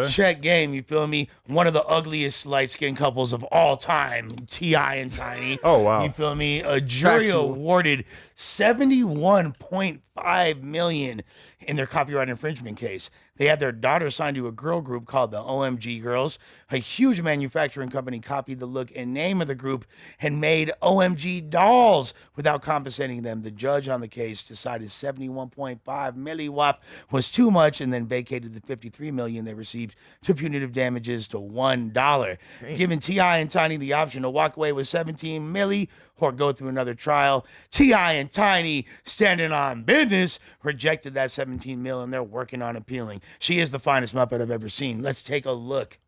Check game, you feel me? One of the ugliest light-skinned couples of all time, T.I. and Tiny. Oh, wow. You feel me? A jury Factual. awarded $71.5 million in their copyright infringement case. They had their daughter signed to a girl group called the OMG Girls. A huge manufacturing company copied the look and name of the group and made OMG dolls without compensating them. The judge on the case decided 71.5 milliwap was too much and then vacated the 53 million they received to punitive damages to $1, giving T.I. and Tiny the option to walk away with 17 milli or go through another trial. T.I. and Tiny, standing on business, rejected that 17 mil and they're working on appealing. She is the finest Muppet I've ever seen. Let's take a look.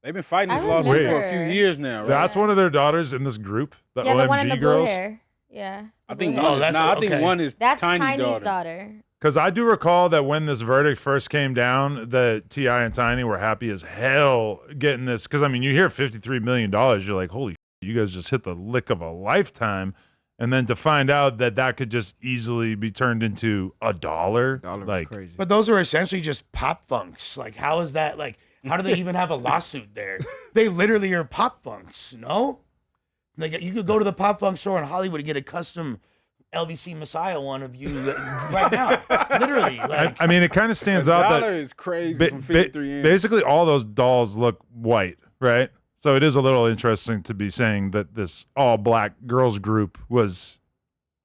They've been fighting this I lawsuit for a remember. few years now, right? That's one of their daughters in this group, the Yeah, the one in the OMG blue girls. hair. Yeah. I think blue one hair. is, that's I think okay. one is That's Tiny's Tiny's daughter. Because I do recall that when this verdict first came down, that T.I. and Tiny were happy as hell getting this. Because, I mean, you hear $53 million, you're like, holy shit, you guys just hit the lick of a lifetime. And then to find out that that could just easily be turned into $1, Dollar was like, crazy. But those are essentially just pop funks. Like, how is that? Like, how do they even have a lawsuit there? They literally are pop funks, no? Like, you could go to the pop funk store in Hollywood and get a custom LVC Messiah one of you right now. Literally. Like, I mean, it kind of stands out $1 that is crazy from 53 in. basically all those dolls look white, right? So it is a little interesting to be saying that this all-black girls group was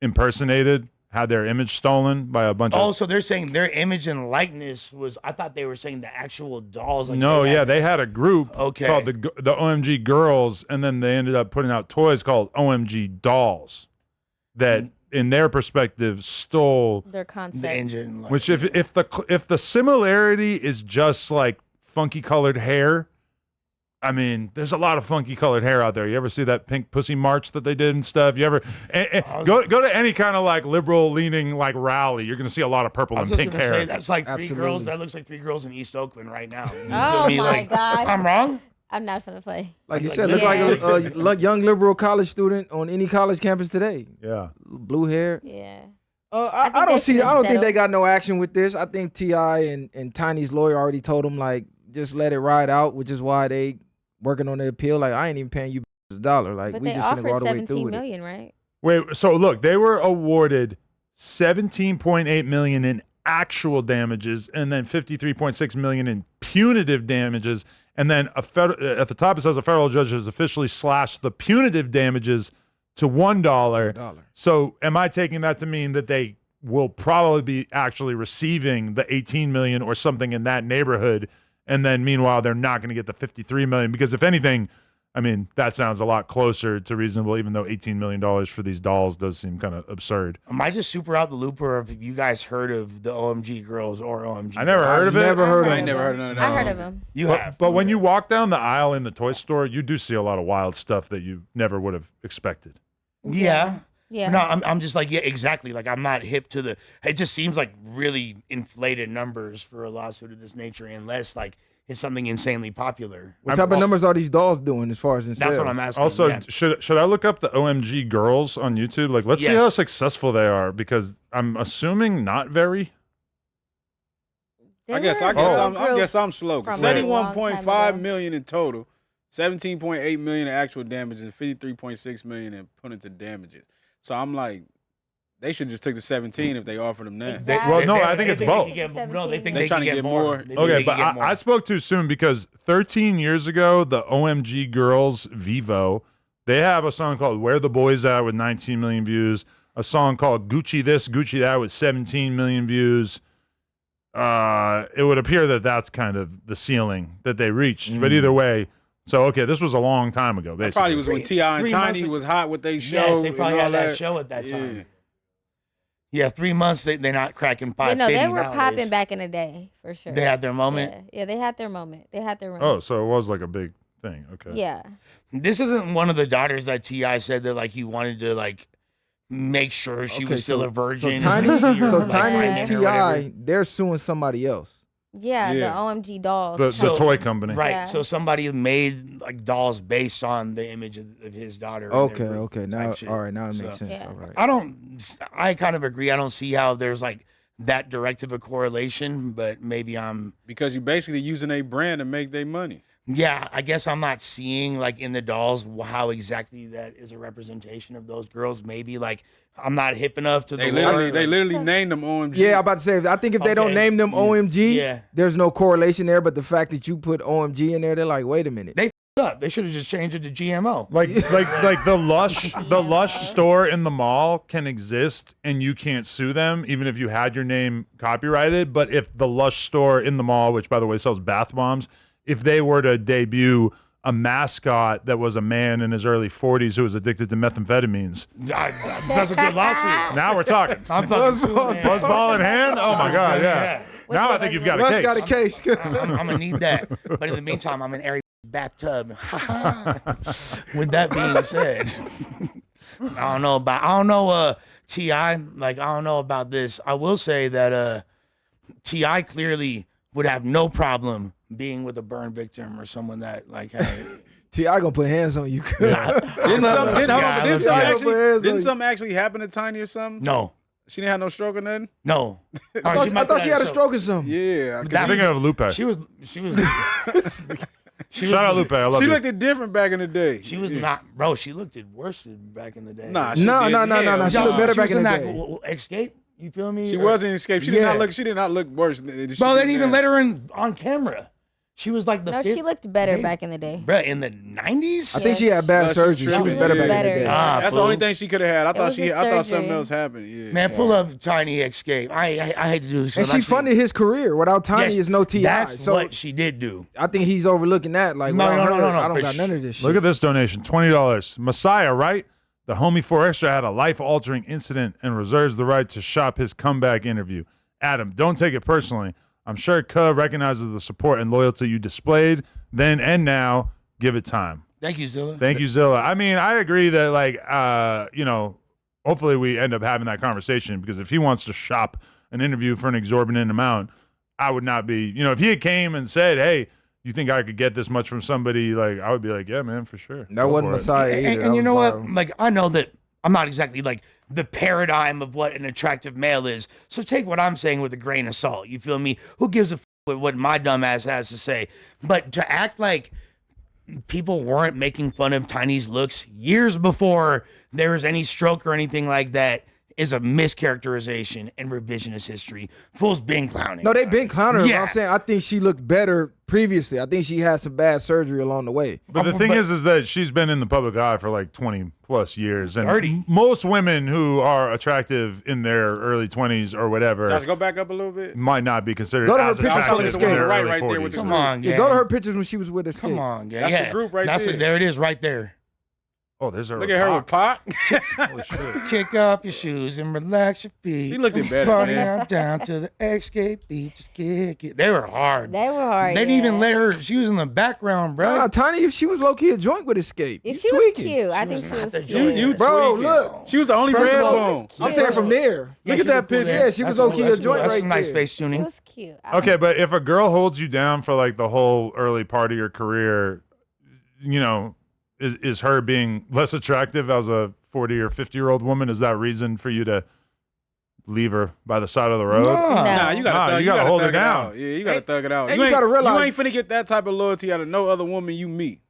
impersonated, had their image stolen by a bunch oh, of... so they're saying their image and likeness was, I thought they were saying the actual dolls. Like No, yeah, they had a group Okay. called the OMG Girls, and then they ended up putting out toys called OMG Dolls that, in their perspective, stole... Their concept. the engine. Like, Which, if the similarity is just like funky colored hair, I mean, there's a lot of funky colored hair out there. You ever see that pink pussy march that they did and stuff? You ever go to any kind of like liberal leaning like rally? You're gonna see a lot of purple I and was just pink gonna hair. say that's like three Absolutely. girls. That looks like three girls in East Oakland right now. You Oh feel me? my Like, God. I'm wrong. I'm not gonna play. Like you Like, said, look like yeah. a young liberal college student on any college campus today. Yeah. Blue hair. Yeah. I think don't they see. should I don't think settle. they got no action with this. I think T.I. and Tiny's lawyer already told him like just let it ride out, which is why they working on the appeal. Like I ain't even paying you $1. Like But we they just finna go all offered the way through 17 with it. million, right? Wait. So look, they were awarded 17.8 million in actual damages, and then 53.6 million in punitive damages. And then at the top it says a federal judge has officially slashed the punitive damages to $1. $1. So am I taking that to mean that they will probably be actually receiving the 18 million or something in that neighborhood, and then meanwhile they're not going to get the 53 million? Because if anything, I mean, that sounds a lot closer to reasonable, even though $18 million for these dolls does seem kind of absurd. Am I just super out the loop, or have you guys heard of the OMG Girls or OMG? I never heard of it. Never heard of I it. ain't never heard of none of that. I heard of him. You But, have. but when you walk down the aisle in the toy store, you do see a lot of wild stuff that you never would have expected. Yeah. Yeah. No, I'm just like, yeah, exactly. Like, I'm not hip to the. It just seems like really inflated numbers for a lawsuit of this nature, unless like it's something insanely popular. What type of numbers are these dolls doing as far as in That's sales? what I'm asking. Also, yeah. should I look up the OMG Girls on YouTube? Like, let's see how Yes. successful they are, because I'm assuming not very. I guess I'm slow. from a long time 71.5 ago. million in total, 17.8 million in actual damages, and 53.6 million in punitive damages. So I'm like, they should just take the 17 if they offered them that. Exactly. Well, no, I think it's they both. can get- no, they think They they trying can to get get more. more. They think Okay, they but can get more. I spoke too soon, because 13 years ago, the OMG Girls Vivo, they have a song called Where the Boys At with 19 million views, a song called Gucci This, Gucci That with 17 million views. It would appear that that's kind of the ceiling that they reached. But either way, so, okay, this was a long time ago, That basically. probably was when T.I. and 3 Tiny months- was hot with they show. Yes, they and probably all had that show at that Yeah. time. Yeah, 3 months they're not cracking Yeah, 550 no, they were nowadays. popping back in the day for sure. They had their moment. Yeah, they had their moment. They had their run. Oh, so it was like a big thing. Okay. Yeah. This isn't one of the daughters that T.I. said that like he wanted to like make sure she was still a virgin. So Tiny, and see her, so like, Tiny and pregnant or whatever. T.I. they're suing somebody else. Yeah, Yeah. the OMG dolls. The So- toy company. Right. Yeah. So somebody made like dolls based on the image of his daughter. in their Okay, group okay. type Now, shit. all right, now it So- makes sense. Yeah. All right. I kind of agree. I don't see how there's like that direct of a correlation, but maybe I'm. Because you basically using a brand to make their money. Yeah, I guess I'm not seeing like in the dolls how exactly that is a representation of those girls. Maybe like I'm not hip enough to They the lore. literally named them OMG. Yeah, I'm about to say. I think if they don't Okay. name them OMG, Yeah. there's no correlation there. But the fact that you put OMG in there, they're like, wait a minute. They up. They should have just changed it to GMO. Like the Lush store in the mall can exist and you can't sue them even if you had your name copyrighted. But if the Lush store in the mall, which by the way sells bath bombs, if they were to debut a mascot that was a man in his early 40s who was addicted to methamphetamines, That's a good lawsuit. now we're talking. I'm fucking suing, man. Buzzball in hand? Oh my God, yeah. Now I think you've got a Russ case. got a case. I'm gonna need that. But in the meantime, I'm in Ari bathtub. With that being said, I don't know T.I. Like I don't know about this. I will say that T.I. clearly would have no problem being with a burn victim or someone that like had T.I. gonna put hands on you. Didn't something actually happen to Tiny or something? No. She didn't have no stroke or nothing? No. I thought she had a stroke or something. Yeah. I'm thinking of Lupe. She was Shout out Lupe. I love She you. looked different back in the day. She was not, bro. She looked worse than back in the day. Nah, No. did. Yeah. She looked better She back was in the that day. Escape. You feel me? She Or- was in Escape. She did Yeah. not look. She did not look worse. Bro, they didn't even let her in on camera. She was like the No, fifth, she looked better they- back in the day. bro, in the 90s. I think she had bad No, she surgery. She was tripping. better Yeah. back in the day. Ah, That's the only fool. thing she could have had. I It thought was she. a I thought something surgery. else happened. Yeah. Man, pull up Tiny Escape. I hate to do this. And she funded his career. Without Tiny, Yes, is no T.I. That's So what she did do. I think he's overlooking that. Like, No, without no, her, no, no, I don't but got none of this shit. Look at this donation, $20. Messiah, right? The homie 4 Extra had a life-altering incident and reserves the right to shop his comeback interview. Adam, don't take it personally. I'm sure Cub recognizes the support and loyalty you displayed then and now. Give it time. Thank you, Zilla. Thank you, Zilla. I mean, I agree that, like, hopefully we end up having that conversation because if he wants to shop an interview for an exorbitant amount, I would not be, if he had came and said, hey, you think I could get this much from somebody, like, I would be like, yeah, man, for sure. That Go wasn't for it. Messiah either. And That you know was what? viral. Like, I know that I'm not exactly like the paradigm of what an attractive male is. So take what I'm saying with a grain of salt. You feel me? Who gives a with what my dumb ass has to say? But to act like people weren't making fun of Tiny's looks years before there was any stroke or anything like that is a mischaracterization and revisionist history. Fool's been clowning. No, they been clowning her. But Yeah. I'm saying I think she looked better previously. I think she had some bad surgery along the way. But the thing is that she's been in the public eye for like 20 plus years. And 30. most women who are attractive in their early 20s or whatever Guys, go back up a little bit. might not be considered Go to her as pictures attractive from in the their skate. early Right there with 40s. the Come on, Yeah, gang. go to her pictures when she was with Escape. Come on, gang. That's yeah. the group right That's there. There it is right there. Oh, there's her. Look at her with Pac. Pac. Holy shit. Kick up your shoes and relax your feet. She looked it better, Party man. on down to the Escape Beach. Kick it. They were hard. They were hard. They didn't even yeah. let her. She was in the background, bro. Nah, Tiny, she was low key a joint with Escape. Yeah, You she was tweaking. cute. I She think was she not was the cute. joint. You Bro, tweaking. look. She was the only First red of all, bone. I'm saying from there. Look at that picture. Yeah, she was low-key a joint That's right some nice there. face She tuning. was cute. I Okay, but if a girl holds you down for like the whole early part of your career, is her being less attractive as a 40 or 50-year-old woman, is that reason for you to leave her by the side of the road? Nah. Nah, you gotta, Nah, thug, you gotta hold thug her down. Out. Yeah, you gotta thug it out. and you gotta realize- you ain't finna get that type of loyalty out of no other woman you meet.